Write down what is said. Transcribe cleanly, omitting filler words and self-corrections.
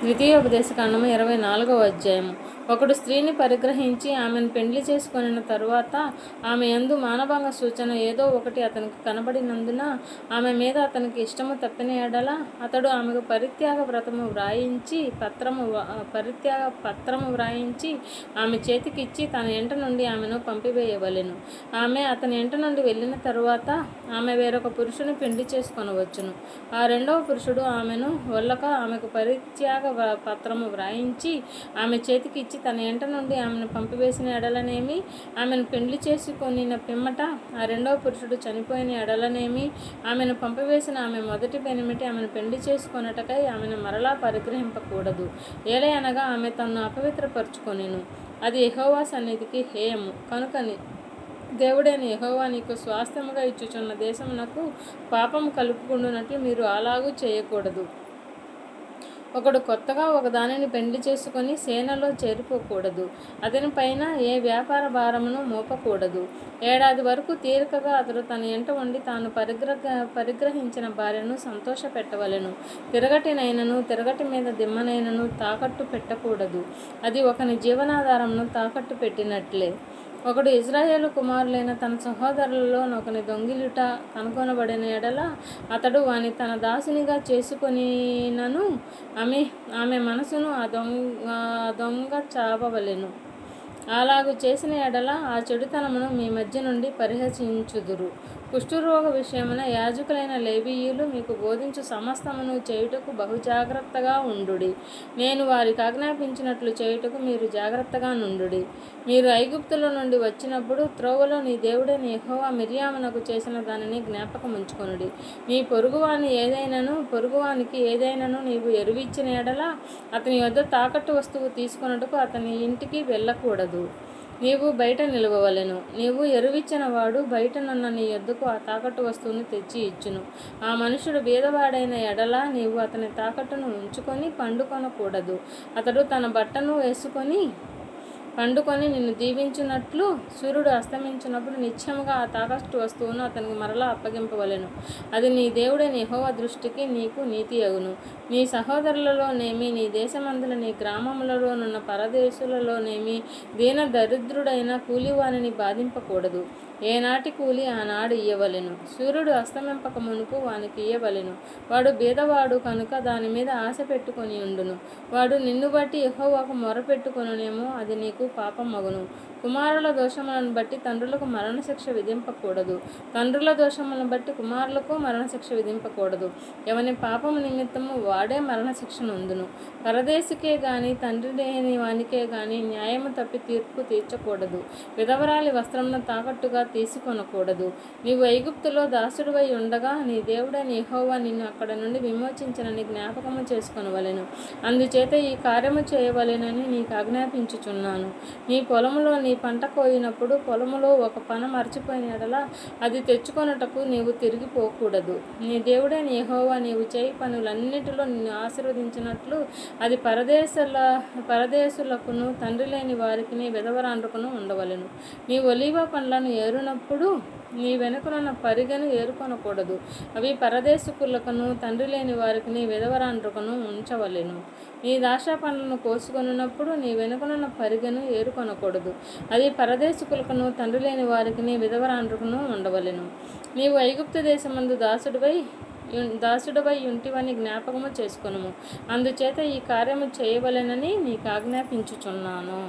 ద్వితీయోపదేశకాండము 24వ అధ్యాయము. ఒకడు స్త్రీని పరిగ్రహించి ఆమెను పెండ్లి చేసుకొనిన తరువాత ఆమె యందు మానభంగ సూచన ఏదో ఒకటి అతనికి కనబడినందున ఆమె మీద అతనికి ఇష్టము తప్పిన ఎడల అతడు ఆమెకు పరిత్యాగ పత్రము వ్రాయించి ఆమె చేతికిచ్చి తన ఇంట నుండి ఆమెను పంపివేయవలెను. ఆమె అతని ఇంట నుండి వెళ్ళిన తరువాత ఆమె వేరొక పురుషుని పెండ్లి చేసుకొనవచ్చును. ఆ రెండవ పురుషుడు ఆమెను వల్లక ఆమెకు పరిత్యాగ పత్రము వ్రాయించి ఆమె చేతికి ఇచ్చి తన ఇంట నుండి ఆమెను పంపివేసిన ఎడలనేమి, ఆమెను పెండ్లి చేసుకొనిన పిమ్మట ఆ రెండవ పురుషుడు చనిపోయిన ఎడలనేమి, ఆమెను పంపివేసిన ఆమె మొదటి పెనిమిటి ఆమెను పెండ్లి చేసుకొనుటకై ఆమెను మరలా పరిగ్రహింపకూడదు. ఏలయనగా ఆమె తన్ను అపవిత్రపరచుకొనెను. అది యెహోవా సన్నిధికి హేయము. కనుకని దేవుడైన యెహోవా నీకు స్వాస్థ్యముగా ఇచ్చుచున్న దేశమునకు పాపము కలుపుకుండునట్లు మీరు అలాగూ చేయకూడదు. ఒకడు కొత్తగా ఒకదానిని పెండ్లి చేసుకొని సేనలో చేరిపోకూడదు. అతని పైన ఏ వ్యాపార భారమును మోపకూడదు. ఏడాది వరకు తీరికగా అతడు తన ఇంట ఉండి తాను పరిగ్రహించిన భార్యను సంతోషపెట్టవలెను. తిరగటినైనను తిరగటి మీద దిమ్మనైనను తాకట్టు పెట్టకూడదు. అది ఒకని జీవనాధారమును తాకట్టు పెట్టినట్లే. ఒకడు ఇజ్రాయేలు కుమారులైన తన సహోదరులలో ఒకని దొంగిలుట కనుగొనబడిన ఎడల అతడు వాని తన దాసునిగా చేసుకొనినను ఆమె మనసును ఆ దొంగ చావవలెను. అలాగు చేసిన ఎడల ఆ చెడుతనమును మీ మధ్య నుండి పరిహసించుదురు. కుష్ఠరోగ విషయమున యాజకులైన లేవీయులు మీకు బోధించు సమస్తమును చేయుటకు బహుజాగ్రత్తగా ఉండుడి. నేను వారికి ఆజ్ఞాపించినట్లు చేయుటకు మీరు జాగ్రత్తగా నుండుడి. మీరు ఐగుప్తులో నుండి వచ్చినప్పుడు త్రోవలో నీ దేవుడైన యెహోవా మిర్యామునకు చేసిన దానిని జ్ఞాపకముంచుకొనుడి. నీ పొరుగువానికి ఏదైనను నీవు ఎరువిచ్చిన ఎడల అతని యొద్ద తాకట్టు వస్తువు తీసుకొనుటకు అతని ఇంటికి వెళ్ళకూడదు. నీవు బయట నిలువవలెను. నీవు ఎరువిచ్చిన వాడు బయటనున్న నీ యొద్దకు ఆ తాకట్టు వస్తువును తెచ్చి ఇచ్చును. ఆ మనుషుడు బీదవాడైన ఎడల నీవు అతని తాకట్టును ఉంచుకొని పండుకొనకూడదు. అతడు తన బట్టను వేసుకొని పండుకొని నిన్ను దీవించున్నట్లు సూర్యుడు అస్తమించినప్పుడు నిశ్చయముగా ఆ తాకట్టు వస్తువును అతనికి మరలా అప్పగింపవలెను. అది నీ దేవుడైన యెహోవా దృష్టికి నీకు నీతి అగును. నీ సహోదరులలోనేమి నీ దేశమందుల నీ గ్రామములలోనున్న పరదేశులలోనేమి దీన దరిద్రుడైన కూలివానిని బాధింపకూడదు. ఏనాటి కూలి ఆనాడు ఇయ్యవలెను. సూర్యుడు అస్తమింపక మునుపు వానికి ఇయ్యవలెను. వాడు బీదవాడు కనుక దాని మీద ఆశ పెట్టుకొని ఉండును. వాడు నిన్ను బట్టి యెహోవాకు మొరపెట్టుకొనునేమో, అది నీకు పాపమగును. కుమారుల దోషములను బట్టి తండ్రులకు మరణశిక్ష విధింపకూడదు. తండ్రుల దోషములను బట్టి కుమారులకు మరణశిక్ష విధింపకూడదు. ఎవని పాపము నిమిత్తము వాడే మరణశిక్ష నొందును. పరదేశికే గాని తండ్రి లేని వానికే గాని న్యాయము తప్పి తీర్పు తీర్చకూడదు. విధవరాలి వస్త్రమును తాకట్టుగా తీసుకొనకూడదు. నీవు ఐగుప్తులో దాసుడివై ఉండగా నీ దేవుడైన యెహోవా నిన్ను అక్కడ నుండి విమోచించినని జ్ఞాపకము చేసుకొనవలెను. అందుచేత ఈ కార్యము చేయవలెనని నీకు ఆజ్ఞాపించుచున్నాను. నీ పొలములో నీ పంట కోయినప్పుడు పొలములో ఒక పన మరచిపోయిన ఎడల అది తెచ్చుకొనుటకు నీవు తిరిగిపోకూడదు. నీ దేవుడైన యెహోవా నీవు చేయి పనులన్నిటిలో నిన్ను ఆశీర్వదించినట్లు అది పరదేశులకును తండ్రి లేని వారికిని విధవరాండ్రకును ఉండవలెను. నీ ఒలీవ పండ్లను ఏరునప్పుడు నీ వెనుకనున్న పరిగెను ఏరుకొనకూడదు. అవి పరదేశికులకును తండ్రి లేని వారికిని విధవరాండ్రకును ఉంచవలెను. నీ ద్రాక్ష పండ్లను కోసుకొనున్నప్పుడు నీ వెనుకనున్న పరిగెను ఏరుకొనకూడదు. అది పరదేశికులకును తండ్రి లేని వారికిని విధవరాండ్రకును ఉండవలెను. నీవు ఐగుప్తు దేశమందు దాసుడవై ఉంటివని జ్ఞాపకము చేసుకొనుము. అందుచేత ఈ కార్యము చేయవలెనని నీకు ఆజ్ఞాపించుచున్నాను.